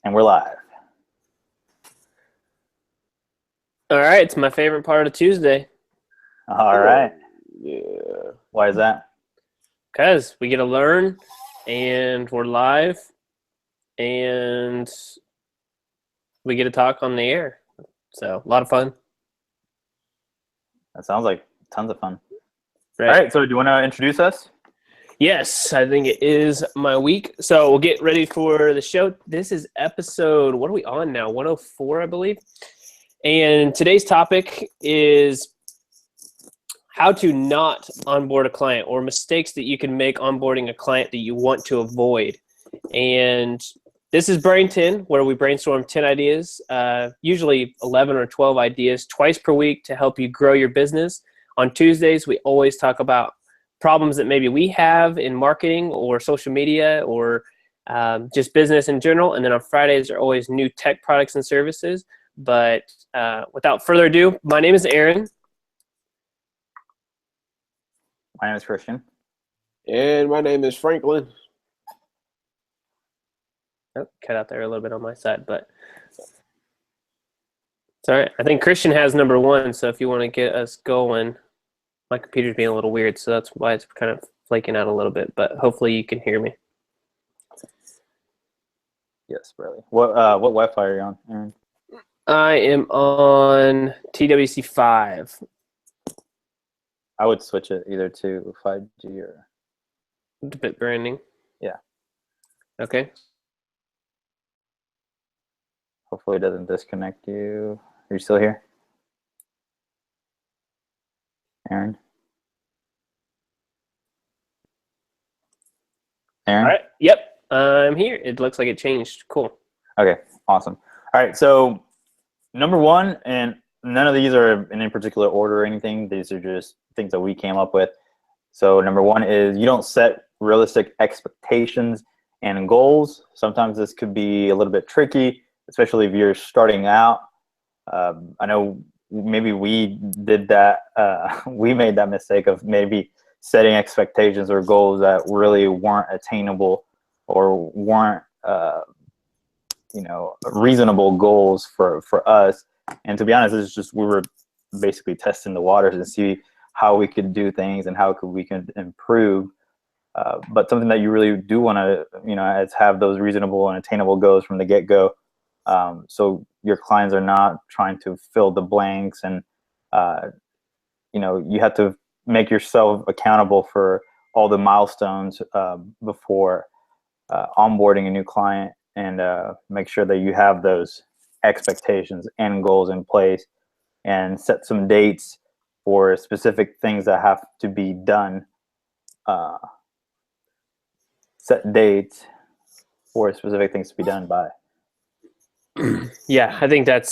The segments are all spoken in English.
And we're live. All right, it's my favorite part of Tuesday All right. Yeah. Why is that? because we get to learn and we're live and we get to talk on the air. So a lot of fun. That sounds like tons of fun. Right. All right. So do you want to introduce us? Yes, I think it is my week. So we'll get ready for the show. This is episode, what are we on now? 104, I believe. And today's topic is how to not onboard a client, or mistakes that you can make onboarding a client that you want to avoid. And this is Brain 10, where we brainstorm 10 ideas, usually 11 or 12 ideas twice per week to help you grow your business. On Tuesdays, we always talk about problems that maybe we have in marketing or social media or just business in general. And then on Fridays are always new tech products and services. But without further ado, my name is Aaron. My name is Christian. And my name is Franklin. Oh, cut out there a little bit on my side, but it's all right. I think Christian has number one, so if you want to get us going, my computer's being a little weird, so that's why it's kind of flaking out a little bit, but hopefully you can hear me. Yes, really. What Wi-Fi are you on, Aaron? I am on TWC 5. I would switch it either to 5G or BitBranding. Yeah. Okay. Hopefully it doesn't disconnect you. Are you still here, Aaron? Aaron? All right. Yep. I'm here. It looks like it changed. Cool. Okay, awesome. All right, so number one, and none of these are in any particular order or anything. These are just things that we came up with. So number one is you don't set realistic expectations and goals. Sometimes this could be a little bit tricky, especially if you're starting out. I know maybe we did that. We made that mistake of maybe setting expectations or goals that really weren't attainable or weren't reasonable goals for us. And to be honest, it's just we were basically testing the waters and see how we could do things and how we can improve. But something that you really do want to, is have those reasonable and attainable goals from the get-go. So your clients are not trying to fill the blanks, and you have to make yourself accountable for all the milestones before onboarding a new client, and make sure that you have those expectations and goals in place, and set some dates for specific things that have to be done. Set dates for specific things to be done by. Yeah, I think that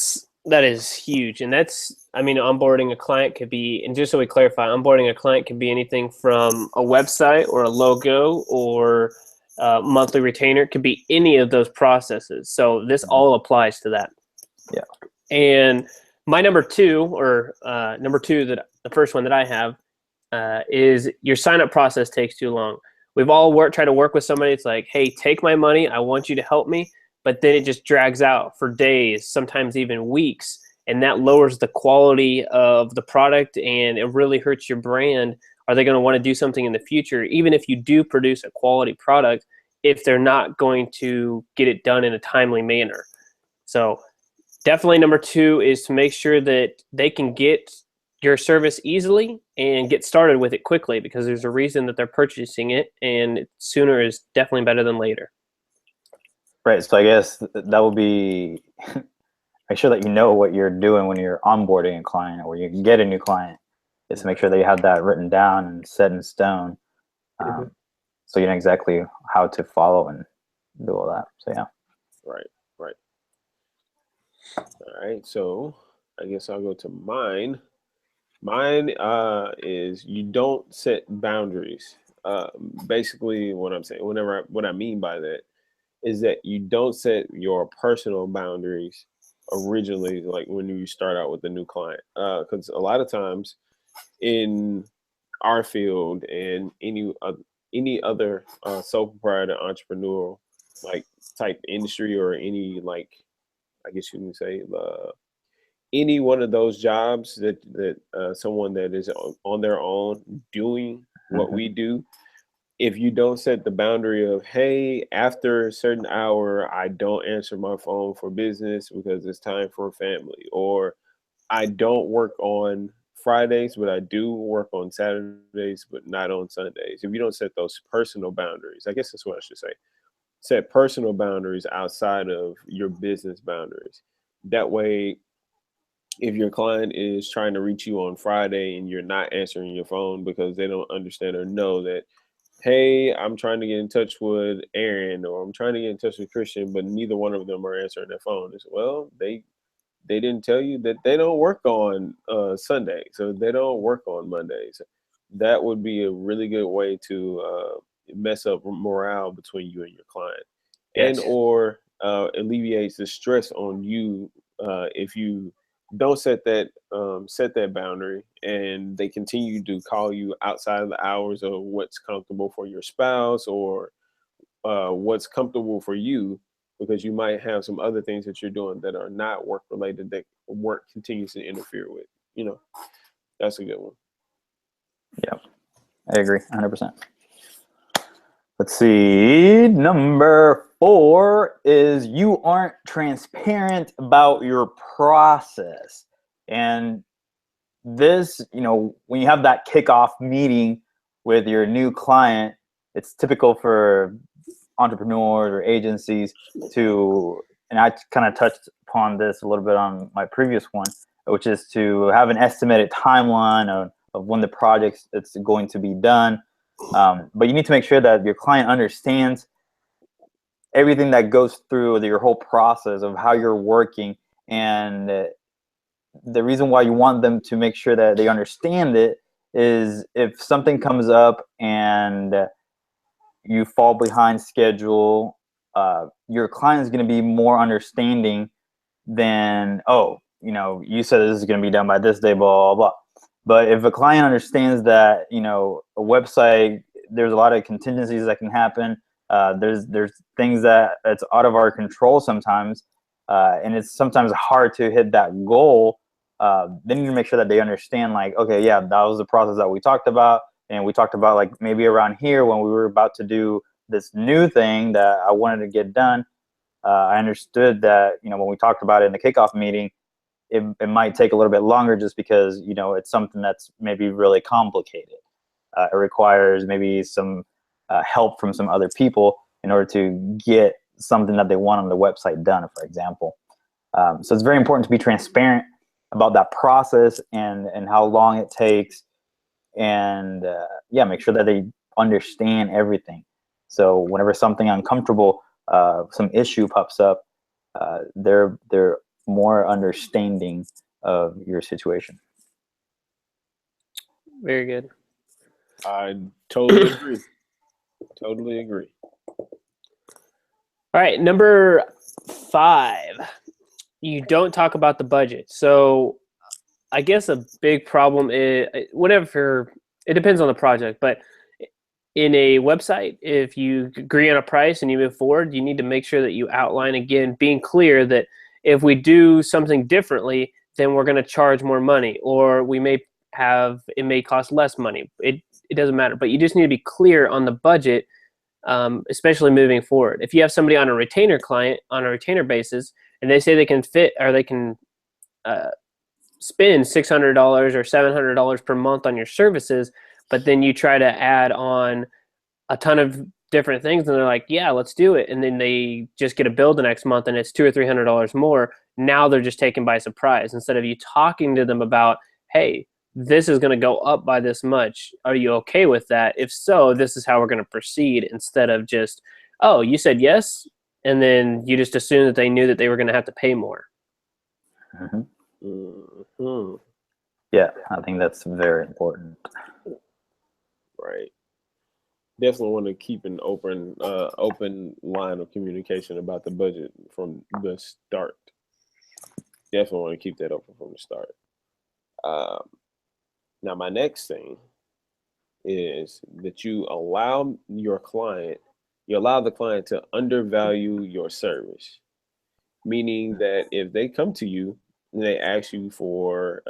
is huge. And onboarding a client could be, and just so we clarify, onboarding a client could be anything from a website or a logo or monthly retainer. It could be any of those processes. So this all applies to that. Yeah. And my number two, that the first one that I have is your sign-up process takes too long. We've all tried to work with somebody. It's like, hey, take my money. I want you to help me. But then it just drags out for days, sometimes even weeks. And that lowers the quality of the product, and it really hurts your brand. Are they going to want to do something in the future? Even if you do produce a quality product, if they're not going to get it done in a timely manner. So definitely number two is to make sure that they can get your service easily and get started with it quickly, because there's a reason that they're purchasing it, and sooner is definitely better than later. Right. So I guess that will be make sure that you know what you're doing when you're onboarding a client or you can get a new client. Is to make sure that you have that written down and set in stone, so you know exactly how to follow and do all that. So yeah. Right. All right. So I guess I'll go to mine. Mine is you don't set boundaries. Basically, what I'm saying, what I mean by that is that you don't set your personal boundaries originally, like when you start out with a new client. Because a lot of times in our field and any other sole proprietor entrepreneurial like type industry or any, like, I guess you can say any one of those jobs that someone that is on their own doing what we do, if you don't set the boundary of, hey, after a certain hour, I don't answer my phone for business because it's time for family, or I don't work on Fridays, but I do work on Saturdays, but not on Sundays. If you don't set those personal boundaries, I guess that's what I should say. Set personal boundaries outside of your business boundaries. That way, if your client is trying to reach you on Friday and you're not answering your phone because they don't understand or know that, hey, I'm trying to get in touch with Aaron, or I'm trying to get in touch with Christian, but neither one of them are answering their phone. It's, well, they didn't tell you that they don't work on Sunday, so they don't work on Mondays. That would be a really good way to mess up morale between you and your client, Yes. and or alleviates the stress on you if you don't set that boundary and they continue to call you outside of the hours of what's comfortable for your spouse, or what's comfortable for you, because you might have some other things that you're doing that are not work related that work continues to interfere with. That's a good one. Yeah, I agree 100%. Let's see. Number 4 is you aren't transparent about your process. And this, when you have that kickoff meeting with your new client, it's typical for entrepreneurs or agencies to, and I kind of touched upon this a little bit on my previous one, which is to have an estimated timeline of when the project it's going to be done. But you need to make sure that your client understands everything that goes through your whole process of how you're working. And the reason why you want them to make sure that they understand it is if something comes up and you fall behind schedule, your client is going to be more understanding than, you said this is going to be done by this day, blah, blah, blah. But if a client understands that, a website, there's a lot of contingencies that can happen. There's things that it's out of our control sometimes, and it's sometimes hard to hit that goal. They need to make sure that they understand, like, okay, yeah, that was the process that we talked about. And we talked about, like, maybe around here when we were about to do this new thing that I wanted to get done, I understood that, when we talked about it in the kickoff meeting, it might take a little bit longer just because, it's something that's maybe really complicated. It requires maybe some help from some other people in order to get something that they want on the website done, for example. So it's very important to be transparent about that process and how long it takes, and make sure that they understand everything. So whenever something uncomfortable, some issue pops up, they're more understanding of your situation. Very good. I totally agree. Totally agree. All right, number 5, you don't talk about the budget. So I guess a big problem is it depends on the project, but in a website, if you agree on a price and you move forward, you need to make sure that you outline, again, being clear that if we do something differently, then we're going to charge more money, or it may cost less money. It doesn't matter, but you just need to be clear on the budget, especially moving forward. If you have somebody on a retainer client on a retainer basis, and they say they can spend $600 or $700 per month on your services, but then you try to add on a ton of different things, and they're like, yeah, let's do it. And then they just get a bill the next month and it's $200 or $300 more. Now they're just taken by surprise. Instead of you talking to them about, hey, this is going to go up by this much. Are you okay with that? If so, this is how we're going to proceed, instead of just, oh, you said yes, and then you just assume that they knew that they were going to have to pay more. Mm-hmm. Mm-hmm. Yeah, I think that's very important. Right. Definitely want to keep an open line of communication about the budget from the start. Definitely want to keep that open from the start. Now, my next thing is that you allow your client you allow the client to undervalue your service, meaning that if they come to you and they ask you for,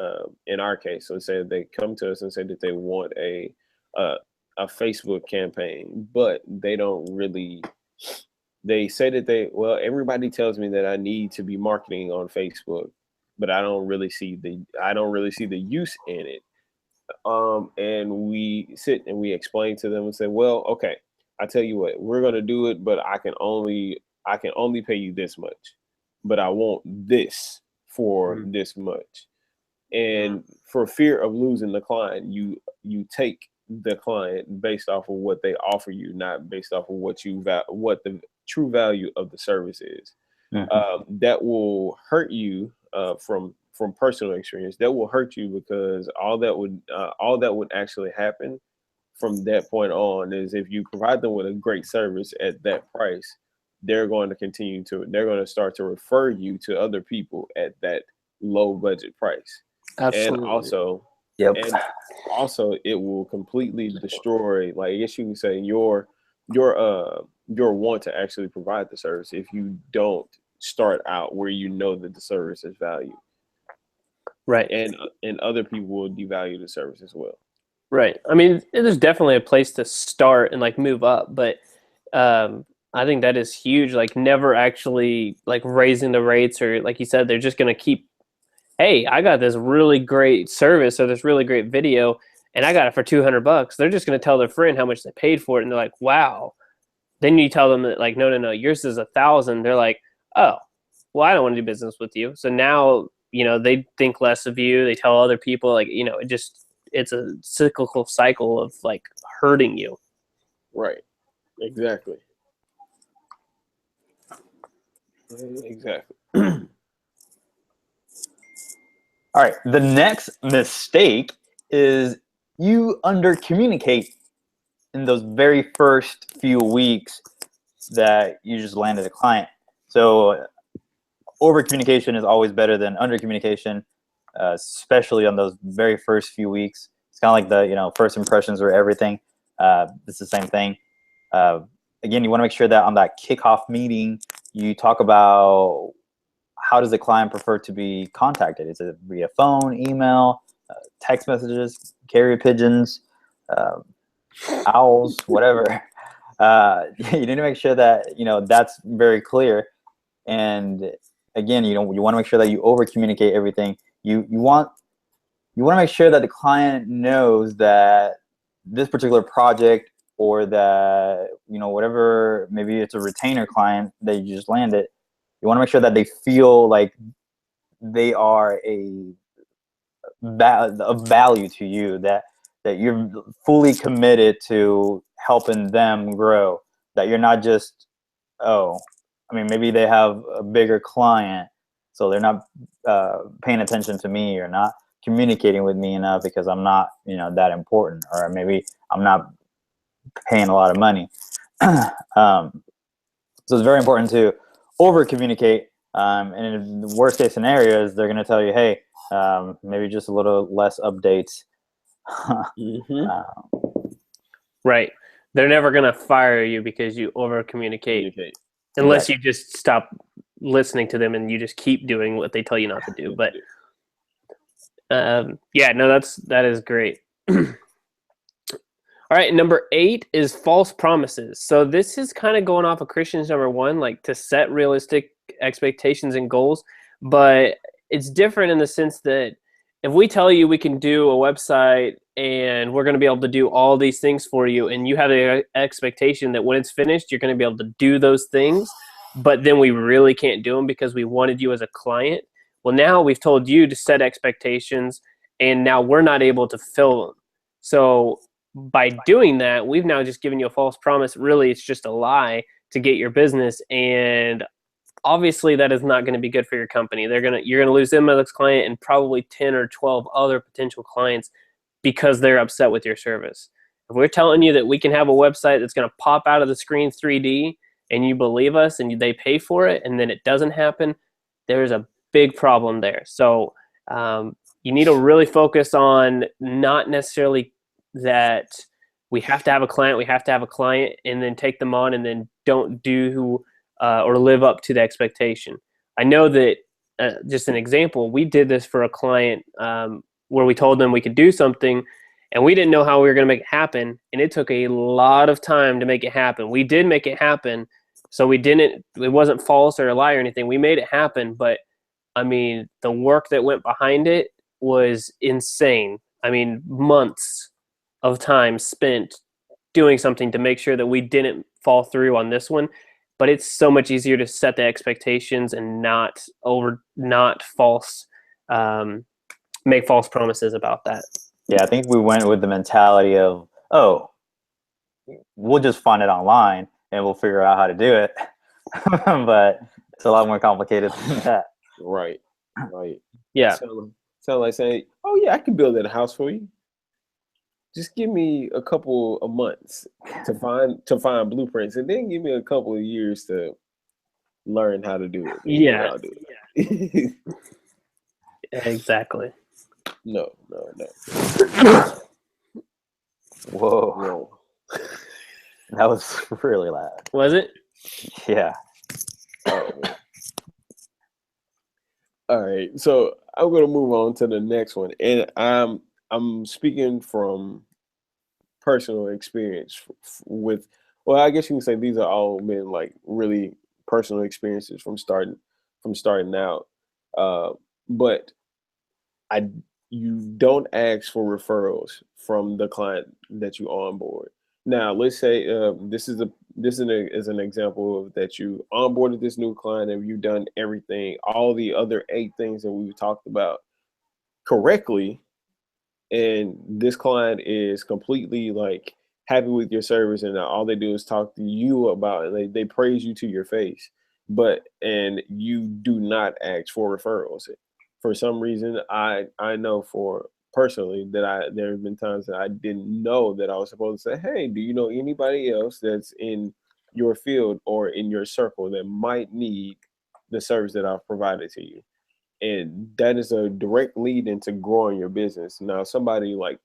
in our case, so say they come to us and say that they want uh, a Facebook campaign, but they don't really, they say that well, everybody tells me that I need to be marketing on Facebook, but I don't really see the use in it. And we sit and we explain to them and say, well, okay, I tell you what, we're going to do it, but I can only pay you this much, but I want this for this much. And for fear of losing the client, you take the client based off of what they offer you, not based off of what the true value of the service is. That will hurt you from personal experience. That will hurt you because all that would actually happen from that point on is if you provide them with a great service at that price, they're going to start to refer you to other people at that low budget price. Absolutely. And also it will completely destroy, like, I guess you can say, your want to actually provide the service if you don't start out where you know that the service is valued. Right. And other people will devalue the service as well. Right. I mean, there's definitely a place to start and like move up, but I think that is huge. Like never actually like raising the rates, or like you said, they're just going to keep, hey, I got this really great service or this really great video and I got it for $200. They're just going to tell their friend how much they paid for it. And they're like, wow. Then you tell them that like, no, yours is $1,000. They're like, oh, well, I don't want to do business with you. So now, they think less of you. They tell other people, like, it's a cyclical cycle of like hurting you. Right. Exactly. All right. The next mistake is you undercommunicate in those very first few weeks that you just landed a client. So over communication is always better than under communication, especially on those very first few weeks. It's kind of like the first impressions are everything. It's the same thing. Again, you want to make sure that on that kickoff meeting, you talk about how does the client prefer to be contacted? Is it via phone, email, text messages, carrier pigeons, owls, whatever? You need to make sure that that's very clear. And again, you want to make sure that you over communicate everything. You want to make sure that the client knows that this particular project, or that whatever, maybe it's a retainer client that you just landed, you want to make sure that they feel like they are of value to you, that you're fully committed to helping them grow, that you're not just, maybe they have a bigger client, so they're not paying attention to me, or not communicating with me enough because I'm not, that important, or maybe I'm not paying a lot of money. So it's very important to over communicate. And in the worst case scenarios, they're going to tell you, hey, maybe just a little less updates. Right. They're never going to fire you because you over communicate. Unless you just stop listening to them and you just keep doing what they tell you not to do. But that is great. All right, number 8 is false promises. So this is kind of going off of Christian's number 1, like to set realistic expectations and goals. But it's different in the sense that if we tell you we can do a website and we're going to be able to do all these things for you, and you have the expectation that when it's finished, you're going to be able to do those things, but then we really can't do them because we wanted you as a client. Well, now we've told you to set expectations, and now we're not able to fill them. So by doing that, we've now just given you a false promise. Really, it's just a lie to get your business, and obviously that is not going to be good for your company. You're going to lose them as a client and probably 10 or 12 other potential clients because they're upset with your service. If we're telling you that we can have a website that's going to pop out of the screen 3D and you believe us and they pay for it and then it doesn't happen, there's a big problem there. So you need to really focus on not necessarily that we have to have a client, and then take them on, and then don't do or live up to the expectation. I know that, just an example, we did this for a client where we told them we could do something, and we didn't know how we were going to make it happen, and it took a lot of time to make it happen. We did make it happen, so it wasn't false or a lie or anything. We made it happen, but I mean, the work that went behind it was insane. I mean, months of time spent doing something to make sure that we didn't fall through on this one. But it's so much easier to set the expectations and not false, make false promises about that. Yeah, I think we went with the mentality of, oh, we'll just find it online and we'll figure out how to do it. But it's a lot more complicated than that. Right. Yeah. Sound like saying, oh yeah, I can build that house for you. Just give me a couple of months to find blueprints, and then give me a couple of years to learn how to do it. Yeah. I'll do it. Exactly. No. Whoa. That was really loud. Was it? Yeah. Oh, man. All right, so I'm gonna move on to the next one, and I'm speaking from personal experience with. Well, I guess you can say these are all been like really personal experiences from starting out. But you don't ask for referrals from the client that you onboard. Now, let's say this is an example of that you onboarded this new client and you've done everything, all the other 8 things that we've talked about correctly, and this client is completely like happy with your service, and all they do is talk to you about it. They praise you to your face, and you do not ask for referrals. For some reason, I know for personally that there have been times that I didn't know that I was supposed to say, hey, do you know anybody else that's in your field or in your circle that might need the service that I've provided to you? And that is a direct lead into growing your business. Now, somebody like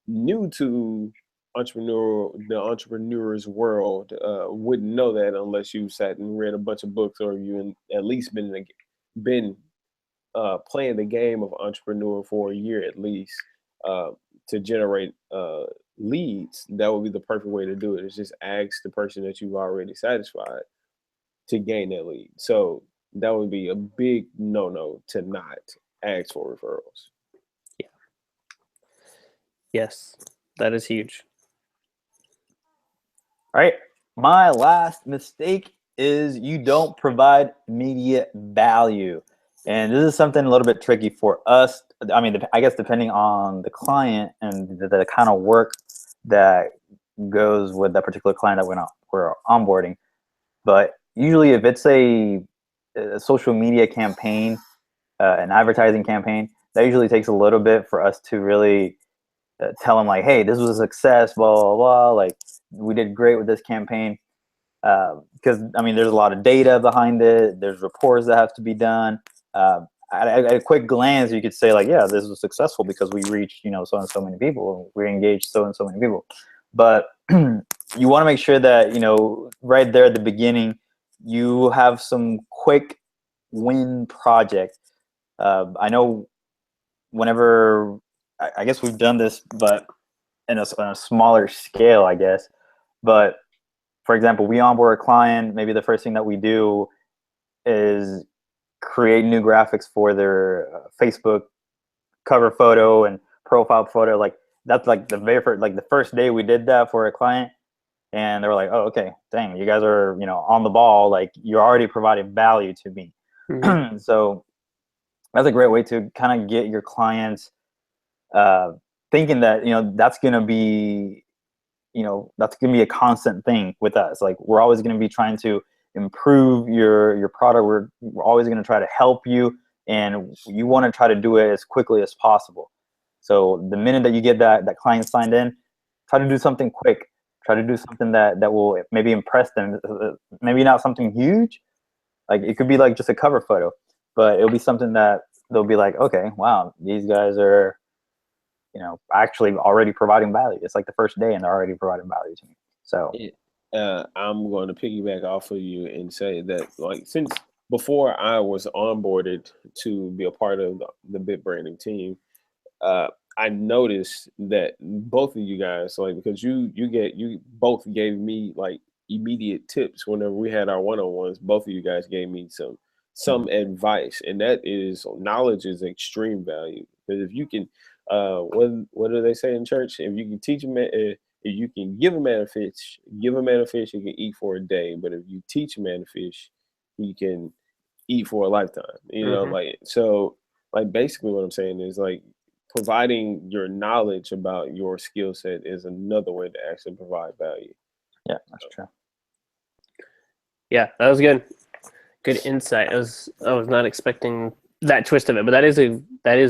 new to the entrepreneur's world wouldn't know that unless you sat and read a bunch of books, or you at least been playing the game of entrepreneur for a year at least, to generate leads. That would be the perfect way to do it. Is just ask the person that you've already satisfied to gain that lead. So that would be a big no to not ask for referrals. Yeah. Yes, that is huge. All right. My last mistake is you don't provide immediate value. And this is something a little bit tricky for us. I mean, I guess depending on the client and the kind of work that goes with that particular client that we're onboarding. But usually if it's a social media campaign, an advertising campaign, that usually takes a little bit for us to really tell them like, hey, this was a success, blah, blah, blah. Like, we did great with this campaign. Because, I mean, there's a lot of data behind it. There's reports that have to be done. At a quick glance, you could say like, yeah, this was successful because we reached, so and so many people. We engaged so and so many people. But you want to make sure that, right there at the beginning, you have some quick win project. I know whenever, I guess we've done this, but on a smaller scale, I guess. But for example, we onboard a client, maybe the first thing that we do is create new graphics for their Facebook cover photo and profile photo. Like, that's like the very first, like the first day we did that for a client, and they were like, oh, okay, dang, you guys are, on the ball. Like, you're already providing value to me. Mm-hmm. So that's a great way to kind of get your clients thinking that, that's going to be, that's going to be a constant thing with us. Like, we're always going to be trying to improve your product. We're always going to try to help you, and you want to try to do it as quickly as possible. So the minute that you get that client signed in, try to do something quick. Try to do something that will maybe impress them. Maybe not something huge. Like, it could be like just a cover photo, but it'll be something that they'll be like, okay, wow, these guys are actually already providing value. It's like the first day and they're already providing value to me. So I'm going to piggyback off of you and say that, like, since before I was onboarded to be a part of the BitBranding team, I noticed that both of you guys, like, because you both gave me like immediate tips whenever we had our one-on-ones. Both of you guys gave me some advice, and that is, knowledge is extreme value. Because if you can, what do they say in church? If you can teach a man, if you can give a man a fish, he can eat for a day. But if you teach a man a fish, he can eat for a lifetime. Like, so, like, basically what I'm saying is, like, providing your knowledge about your skill set is another way to actually provide value. Yeah, that's true. Yeah, that was good. Good insight. I was not expecting that twist of it, but that is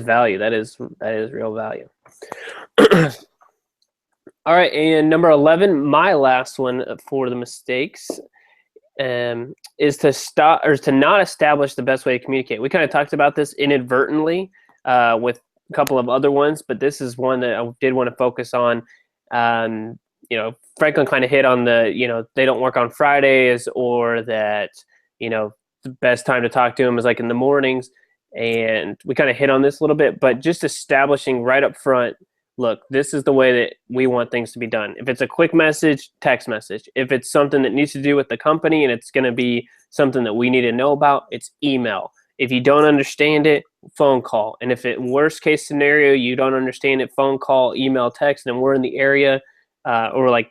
value. That is real value. All right, and number 11, my last one for the mistakes, is to not establish the best way to communicate. We kind of talked about this inadvertently with a couple of other ones, but this is one that I did want to focus on. Franklin kind of hit on the, they don't work on Fridays, or that, the best time to talk to them is like in the mornings. And we kind of hit on this a little bit, but just establishing right up front, look, this is the way that we want things to be done. If it's a quick message, text message. If it's something that needs to do with the company and it's going to be something that we need to know about, it's email. If you don't understand it, phone call. And if worst case scenario, you don't understand it, phone call, email, text, and we're in the area, or like,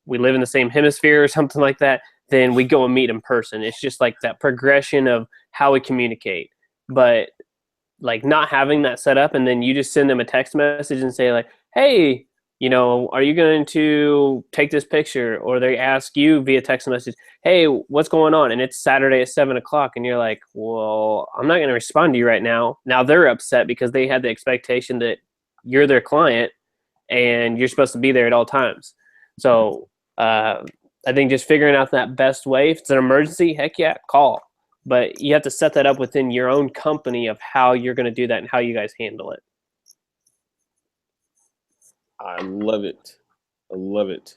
we live in the same hemisphere or something like that, then we go and meet in person. It's just like that progression of how we communicate. But like not having that set up, and then you just send them a text message and say like, hey, are you going to take this picture? Or they ask you via text message, hey, what's going on? And it's Saturday at 7:00. And you're like, well, I'm not going to respond to you right now. Now they're upset because they had the expectation that you're their client and you're supposed to be there at all times. So I think just figuring out that best way. If it's an emergency, heck yeah, call. But you have to set that up within your own company of how you're going to do that and how you guys handle it. I love it. I love it.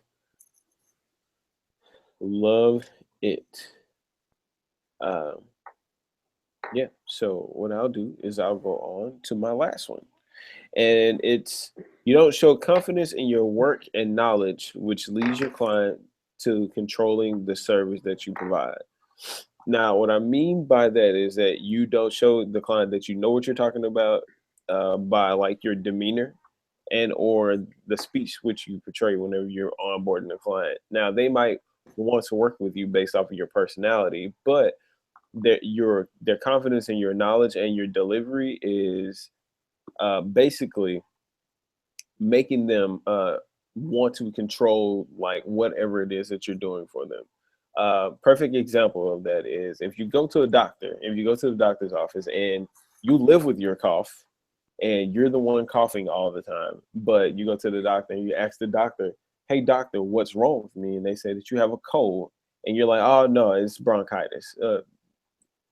Love it. Yeah. So what I'll do is I'll go on to my last one. And it's, you don't show confidence in your work and knowledge, which leads your client to controlling the service that you provide. Now, what I mean by that is that you don't show the client that you know what you're talking about by like your demeanor and or the speech which you portray whenever you're onboarding a client. Now, they might want to work with you based off of your personality, but their confidence in your knowledge and your delivery is basically making them want to control like whatever it is that you're doing for them. Perfect example of that is if you go to the doctor's office and you live with your cough and you're the one coughing all the time, but you go to the doctor and you ask the doctor, hey doctor, what's wrong with me? And they say that you have a cold, and you're like, oh no, it's bronchitis.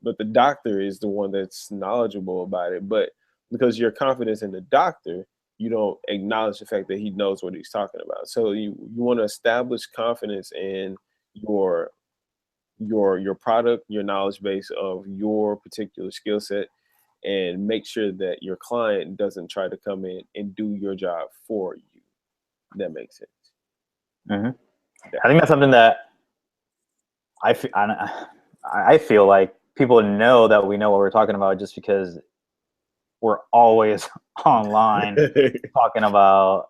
But the doctor is the one that's knowledgeable about it. But because your confidence in the doctor, you don't acknowledge the fact that he knows what he's talking about. So you want to establish confidence in your product, your knowledge base of your particular skill set, and make sure that your client doesn't try to come in and do your job for you. That makes sense. Mm-hmm. I think that's something that I feel like people know that we know what we're talking about just because we're always online talking about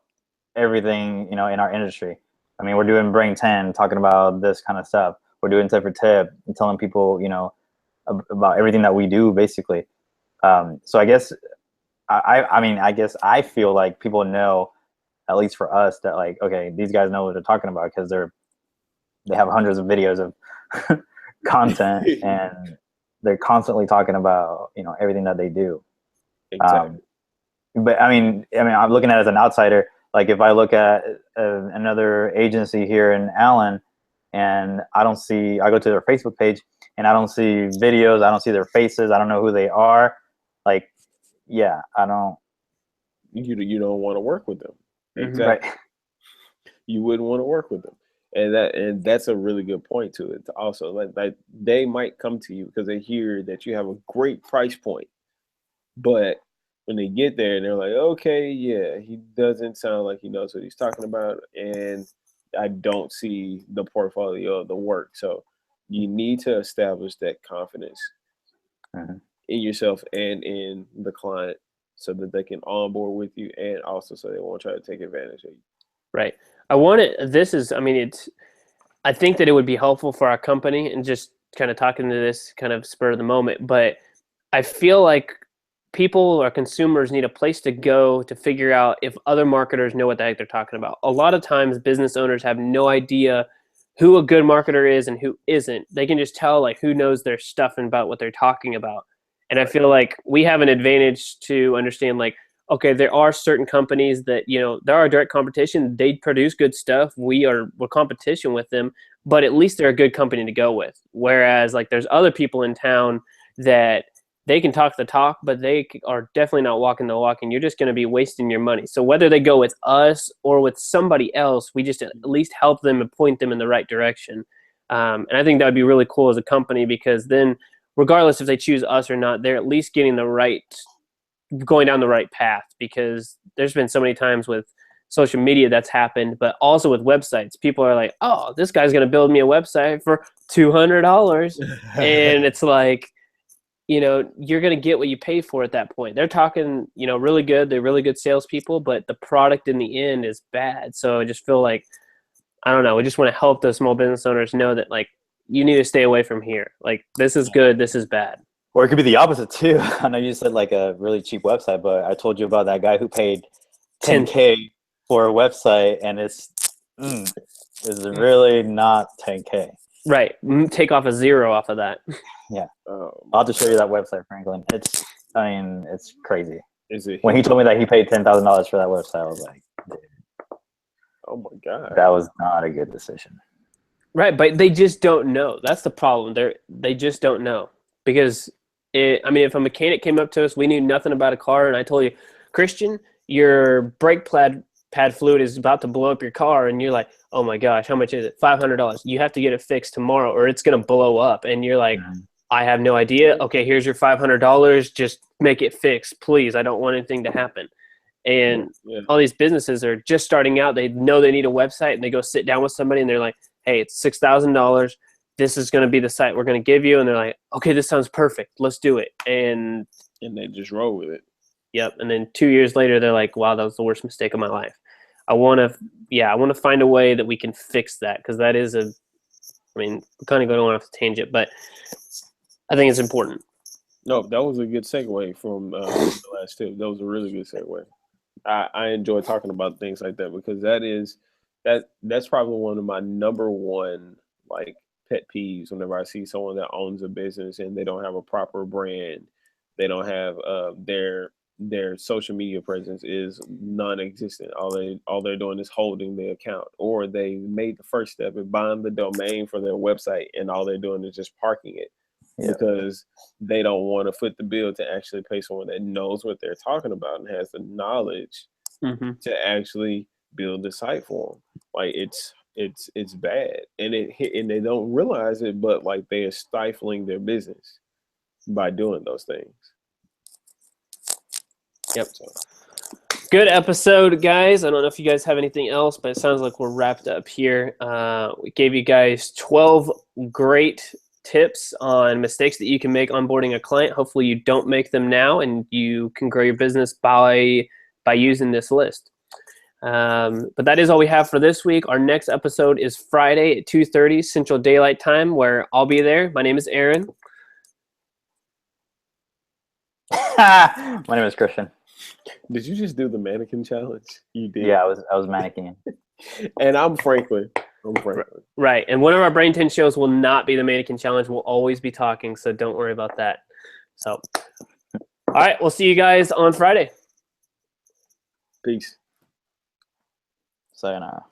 everything, in our industry. I mean, we're doing Brain 10, talking about this kind of stuff. We're doing tip for tip and telling people, about everything that we do, basically. So I guess, I guess I feel like people know, at least for us, that like, okay, these guys know what they're talking about because they have hundreds of videos of content and they're constantly talking about, everything that they do. Exactly. But I mean, I'm looking at it as an outsider. Like if I look at another agency here in Allen, and I go to their Facebook page and I don't see videos, I don't see their faces, I don't know who they are. Like, yeah, I don't you don't want to work with them. Exactly. Right. You wouldn't want to work with them. And that's a really good point to it. Also, like they might come to you because they hear that you have a great price point, but when they get there and they're like, okay, yeah, he doesn't sound like he knows what he's talking about, and I don't see the portfolio of the work. So you need to establish that confidence in yourself and in the client so that they can onboard with you, and also so they won't try to take advantage of you. Right. I think that it would be helpful for our company, and just kind of talking to this kind of spur of the moment, but I feel like people or consumers need a place to go to figure out if other marketers know what the heck they're talking about. A lot of times business owners have no idea who a good marketer is and who isn't. They can just tell like who knows their stuff and about what they're talking about. And I feel like we have an advantage to understand, like, okay, there are certain companies that, there are direct competition. They produce good stuff. We're competition with them, but at least they're a good company to go with. Whereas like there's other people in town that they can talk the talk, but they are definitely not walking the walk, and you're just going to be wasting your money. So whether they go with us or with somebody else, we just at least help them and point them in the right direction. And I think that would be really cool as a company, because then regardless if they choose us or not, they're at least going down the right path, because there's been so many times with social media that's happened, but also with websites. People are like, oh, this guy's going to build me a website for $200. And it's like, you're going to get what you pay for at that point. They're talking, really good. They're really good salespeople, but the product in the end is bad. So I just feel like, I don't know, we just want to help those small business owners know that, like, you need to stay away from here. Like, this is good, this is bad. Or it could be the opposite too. I know you said like a really cheap website, but I told you about that guy who paid $10K for a website, and it's really not $10K. Right. Take off a zero off of that. Yeah. I'll have to show you that website, Franklin. It's crazy. Is it? When he told me that he paid $10,000 for that website, I was like, dude, oh my God, that was not a good decision. Right, but they just don't know. That's the problem. They just don't know, because if a mechanic came up to us, we knew nothing about a car, and I told you, Christian, your brake pad fluid is about to blow up your car, and you're like, oh my gosh, how much is it? $500. You have to get it fixed tomorrow or it's going to blow up. And you're like, I have no idea. Okay, here's your $500. Just make it fixed, please. I don't want anything to happen. And all these businesses are just starting out. They know they need a website, and they go sit down with somebody, and they're like, hey, it's $6,000. This is going to be the site we're going to give you. And they're like, okay, this sounds perfect. Let's do it. And they just roll with it. Yep. And then 2 years later, they're like, wow, that was the worst mistake of my life. I want to find a way that we can fix that, because that is we're kind of going off a tangent, but I think it's important. No, that was a good segue from the last tip. That was a really good segue. I enjoy talking about things like that, because that's probably one of my number one like pet peeves whenever I see someone that owns a business and they don't have a proper brand. They don't have their social media presence is non-existent. All they're doing is holding the account, or they made the first step and buying the domain for their website, and all they're doing is just parking it because they don't want to foot the bill to actually pay someone that knows what they're talking about and has the knowledge to actually build the site for them. Like it's bad, and they don't realize it, but like they are stifling their business by doing those things. Yep. Good episode, guys. I don't know if you guys have anything else, but it sounds like we're wrapped up here. We gave you guys 12 great tips on mistakes that you can make onboarding a client. Hopefully you don't make them now, and you can grow your business by using this list. But that is all we have for this week. Our next episode is Friday at 2:30 Central Daylight Time, where I'll be there. My name is Aaron. My name is Christian. Did you just do the mannequin challenge? You did. Yeah, I was mannequin. And I'm Franklin. Right. And one of our Brain 10 shows will not be the mannequin challenge. We'll always be talking, so don't worry about that. So, all right, we'll see you guys on Friday. Peace. Sayonara.